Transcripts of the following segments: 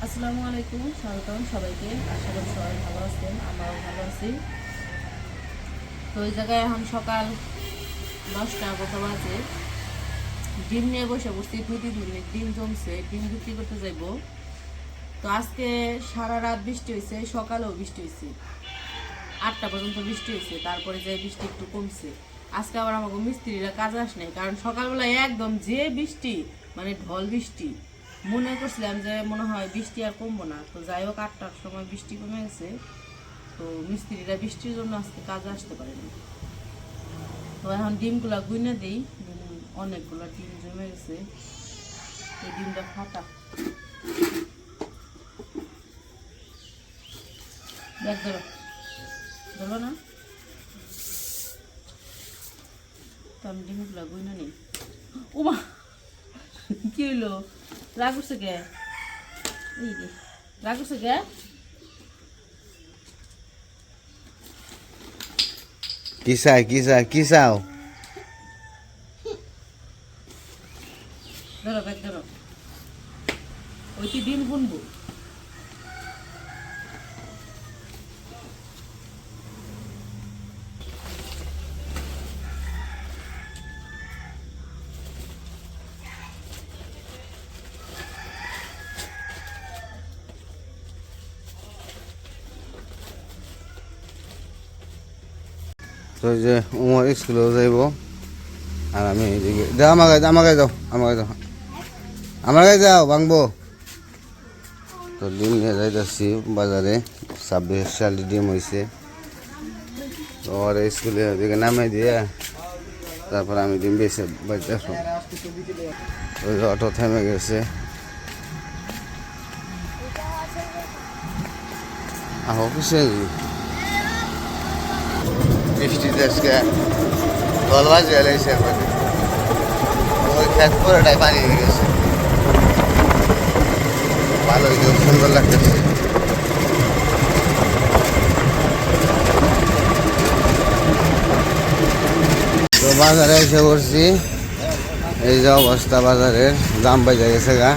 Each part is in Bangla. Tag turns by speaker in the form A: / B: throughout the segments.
A: আসসালামু আলাইকুম, স্বাগতম সবাইকে। আশা করি সবাই ভালো আছেন, আমরাও ভালো আছি। তো ওই জায়গায় এখন সকাল 10টা কত বাজে, ডিম নিয়ে বসে বসছি। প্রতিদিনের ডিম জমছে, ডিম বিক্রি করতে যাইব। তো আজকে সারা রাত বৃষ্টি হয়েছে, সকালেও বৃষ্টি হয়েছে, 8টা পর্যন্ত বৃষ্টি হয়েছে। তারপরে যে বৃষ্টি একটু কমছে। আজকে আবার আমাকে মিস্ত্রিরা কাজে আসে নাই, কারণ সকালবেলায় একদম যে বৃষ্টি, মানে ঢল বৃষ্টি। মনে করছিলাম যে মনে হয় বৃষ্টি আর কমবো না। তো যাই হোক, 8টার সময় বৃষ্টি কমে গেছে। তো মিস্ত্রিরা বৃষ্টির জন্য আজকে কাজে আসতে পারেনি। তো এখন ডিমগুলা গুইনে দিই। অনেকগুলো ডিম জমে গেছে, এই ডিমটা ফাটা। দেখ ধরো, ধরো না। তো আমি ডিমগুলা গুইনে নিই। ওমা, কি হইলো? রাগ উঠছে কে? এই রে, রাগ উঠছে কে?
B: কি চাও?
A: ধরো ব্যাগ ধরো, ওইটি ডিম গুনবো।
B: তো এই যে উমর স্কুলেও যাইব, আর আমি এইদিকে দাও, আমাকে দাও, আমার গায়ে যাও ভাঙবো। তো ডিম নিয়ে যাইতেছি বাজারে, 26 সাল ডিম হয়েছে। তো ওর স্কুলে ওদিকে নামাই দিয়ে তারপর আমি ডিম বেছে বাড়িতে আসবো। ওই যে অটো থেমে গেছে। আহ কিসে বৃষ্টিতে আজকে গলবাজ গেলেছে, ওই খেত পুরোটাই পানি হয়ে গেছে। ভালো সুন্দর লাগতেছে। তো বাজারে এসে করছি, এই যে অবস্থা বাজারের, দাম বেজে গেছে গা।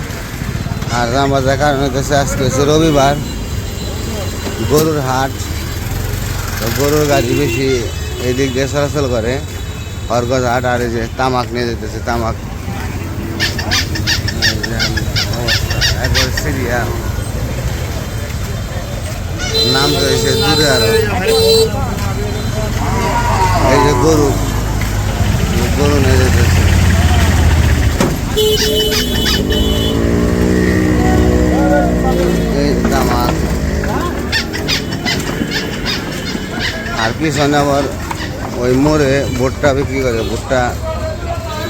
B: আর দাম বাজার কারণ হইতেছে আজকে হচ্ছে রবিবার, গরুর হাট। তো গরুর গাড়ি বেশি এই দিক দিয়ে চলাচল করে, খরগজ হাট। আর এই যে তামাক নিয়ে যেতেছে, তামাক একবার সিরিয়াল নাম তো এসে দূরে। আরো এই যে গরু নিয়ে যেতেছে। এই তামাক। আর পিছনে আবার ওই মোড়ে ভুট্টা বিক্রি করে, ভুট্টা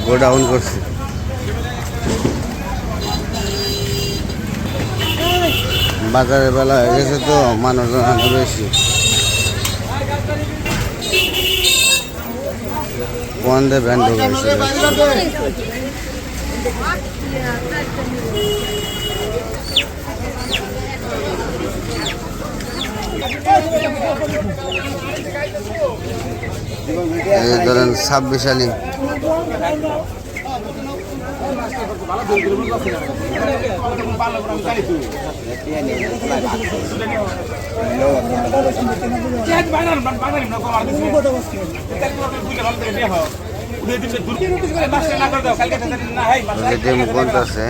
B: গোডাউন করছে। বাজারের বেলা হয়ে গেছে তো মানুষজন আরো বেশি। বন্ধে ব্যান্ড ঢুকাইছে। এই ধরেন 26 সালি ডিম কোনটাছে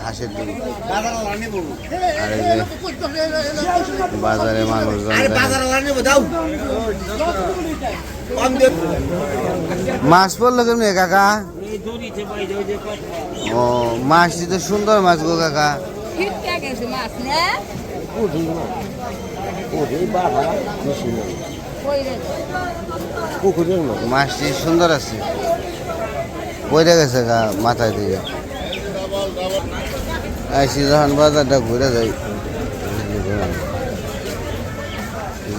B: হাঁসের ডিম। আর এই যে বাজারে মানুষজন মাছ পড়লো কেমনি কাকা? ও মাছটি তো সুন্দর মাছ গো কাকা। মাছটি সুন্দর আছে, পড়ে গেছে গা মাথায় দিয়ে। আইসি যখন বাজারটা ঘুরে যাই,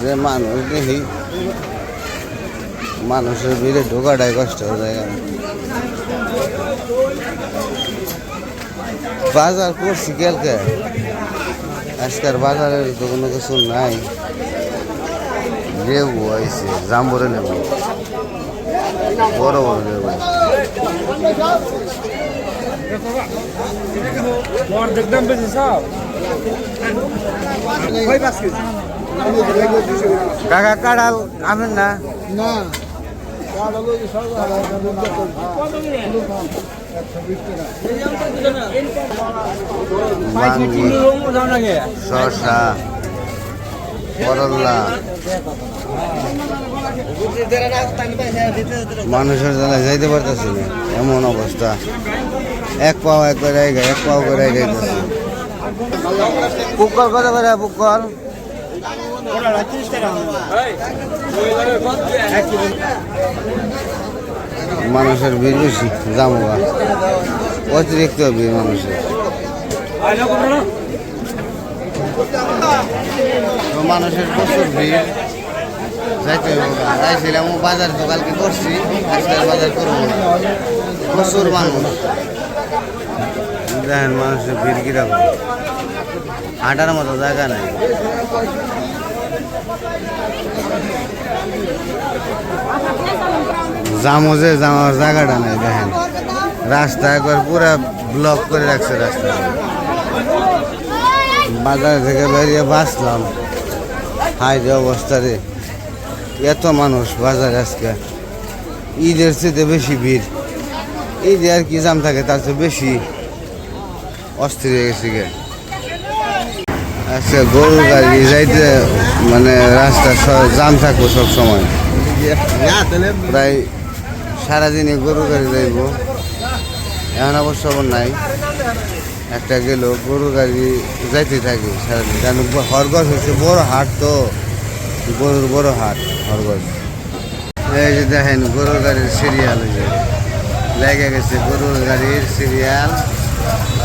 B: যে মানুষ দেখি, মানুষের ভিড়ে ঢোকাটাই কষ্ট হয়ে যায়। বাজার করছি কালকে, আজকের বাজারের তো কোনো কিছু নাই। লেবু আইছে, জাম্বুরে লেবু, বড় বড় লেবু।
C: দেখলাম বেশি সব
B: কাকা কাড়াল আনেন না?
D: না
B: শসা, করল্লা, মানুষের জ্বালা যাইতে পারতেছে না, এমন অবস্থা। এক পাও এক করে এক পাও করে যাইতেছে। পুক্কল কত করে পুক্কল? মানুষের ভিড় বেশি, জামুয়া অতিরিক্ত ভিড় মানুষের। তো মানুষের প্রচুর ভিড়, যাইতে যাইছিলাম বাজার তো কালকে করছি, আজকে আর বাজার করবো না। প্রচুর মানুষ, দেখেন মানুষের ভিড় কিরকম, হাঁটার মতো জায়গা নাই। জামো যে যাওয়ার জায়গাটা নাই, দেখেন রাস্তা একবার পুরা ব্লক করে রাখছে রাস্তা। বাজার থেকে বেরিয়ে বাঁচলাম, হাই যে অবস্থা রে, এত মানুষ বাজারে আজকে। ঈদের চেয়ে বেশি ভিড়, ঈদে আর কি জাম থাকে তার চেয়ে বেশি অস্থির হয়ে গেছে গে। আজকে গরু গাড়ি যাইতে মানে রাস্তা জাম থাকবো সব সময়, প্রায় সারাদিনে গরু গাড়ি যাইব। এখন অবশ্য নাই, একটা গেল গরু গাড়ি যাইতে থাকে সারাদিন, কারণ হরগজ হচ্ছে বড় হাট, তো গরুর বড় হাট হরগজ। এই যে দেখেন গরুর গাড়ির সিরিয়াল লেগে গেছে, গরুর গাড়ির সিরিয়াল।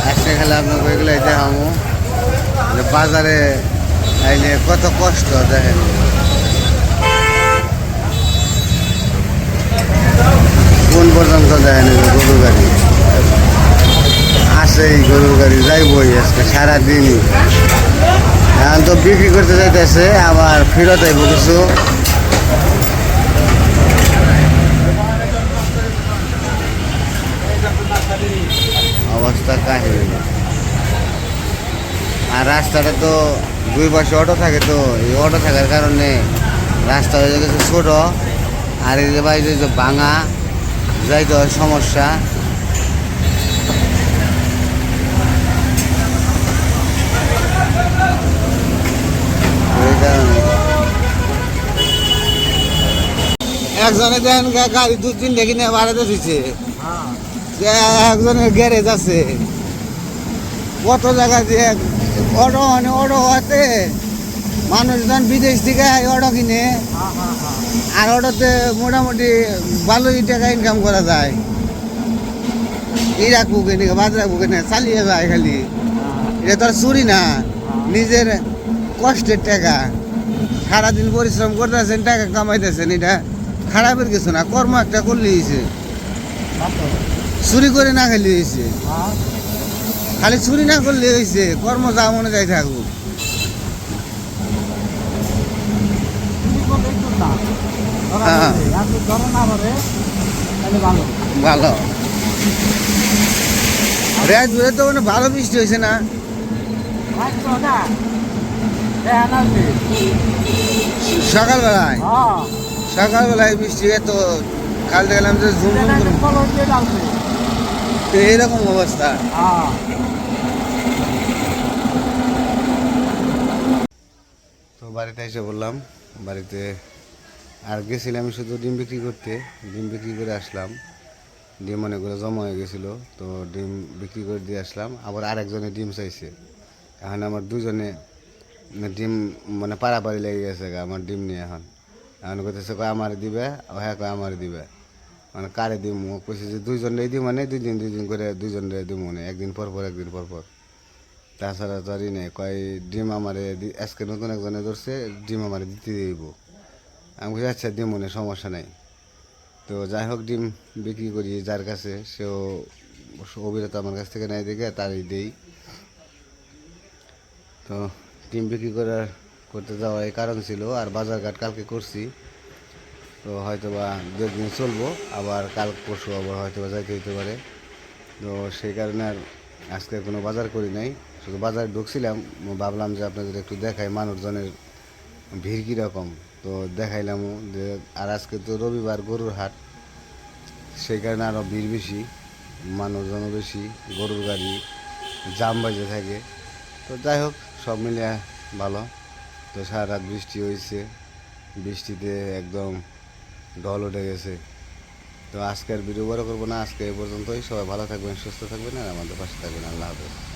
B: আজকে খেলে আপনাকে এগুলাই দেখাবো যে বাজারে আইলে কত কষ্ট। দেখেন কোন পর্যন্ত দেখেন গরুর গাড়ি আসেই, গরুর গাড়ি যাইবই আজকে সারাদিনই। এখন তো বিক্রি করতে যাইতেছে, আবার ফেরত আইব কিছু। অবস্থা কাহিনী। আর রাস্তাটা তো দুই পাশে অটো থাকে, তো এই অটো থাকার কারণে রাস্তা হয়ে গেছে ছোট, আর এই যে বাইরে যে ভাঙা, যাইতে হয় সমস্যা। এই কারণে একজনে দেখেন গাড়ি 2-3 কিনে বাড়াতে দিচ্ছে, একজনের গ্যারেজ আছে, কত জায়গা দিয়ে অটো মানে অটো হতে মানুষজন বিদেশ থেকে অটো কিনে, আর অটোতে মোটামুটি ভালোই টাকা ইনকাম করা যায়। ইরাক বুকে নিয়ে বাজার বুকে নিয়ে চালিয়ে যায় খালি। এটা তো আর চুরি না, নিজের কষ্টের টাকা, সারাদিন পরিশ্রম করতেছেন, টাকা কামাইতেছেন, এটা খারাপের কিছু না, কর্ম একটা করলে হয়েছে, চুরি করে না খেলে হয়েছে, খালি চুরি না করলে হয়েছে, কর্ম যা মনে যাই থাকুক। হ্যাঁ ভালো, রাত ধরে তো মানে ভালো বৃষ্টি হয়েছে না, সকালবেলায় সকালবেলায় বৃষ্টি এত, কালকে গেলাম যে ঝুম এইরকম অবস্থা। তো বাড়িতে এসে বললাম, বাড়িতে আর গেছিলাম শুধু ডিম বিক্রি করতে, ডিম বিক্রি করে আসলাম। ডিম মনে করে জমা হয়ে গেছিলো, তো ডিম বিক্রি করে দিয়ে আসলাম। আবার আরেকজনে ডিম চাইছে, এখন আমার দুজনে ডিম মানে পাড়াপাড়ি লেগে গেছে আমার ডিম নিয়ে। এখন এখন কইতেছে কয় আমার দিবে, হ্যাঁ কয় আমার দিবে, মানে কারে দিব, কইছে যে দুইজনে দিব, মানে দুই দিন করে দুইজনে দিব, মানে একদিন পর পর একদিন পর পর, তাছাড়া তো আর নেই। কয় ডিম আমারে আজকে নতুন একজনে ধরছে, ডিম আমারে দিতে দিব। আমি বলছি আচ্ছা ডিম মনে সমস্যা নাই। তো যাই হোক ডিম বিক্রি করি যার কাছে, সেও অবিরত আমার কাছ থেকে নেয় দেখে তারই দেই। তো ডিম বিক্রি করতে যাওয়া এই কারণ ছিল। আর বাজারঘাট কালকে করছি, তো হয়তো বা 2 দিন চলবো, আবার কাল পরশু আবার হয়তো বা যাইতে হইতে পারে। তো সেই কারণে আর আজকে কোনো বাজার করি নাই, শুধু বাজারে ঢুকছিলাম, ভাবলাম যে আপনাদের একটু দেখাই মানুষজনের ভিড় কীরকম। তো দেখাইলাম যে, আর আজকে তো রবিবার গরুর হাট, সেই কারণে আরও ভিড় বেশি, মানুষজনও বেশি, গরুর গাড়ি জাম বাজে থাকে। তো যাই হোক, সব মিলে ভালো। তো সারা রাত বৃষ্টি হয়েছে, বৃষ্টিতে একদম ঢল উঠে গেছে। তো আজকের ভিডিও বড় করবো না, আজকে এই পর্যন্তই। সবাই ভালো থাকবেন, সুস্থ থাকবেন, আর আমাদের পাশে থাকবেন। আল্লাহ হাফেজ।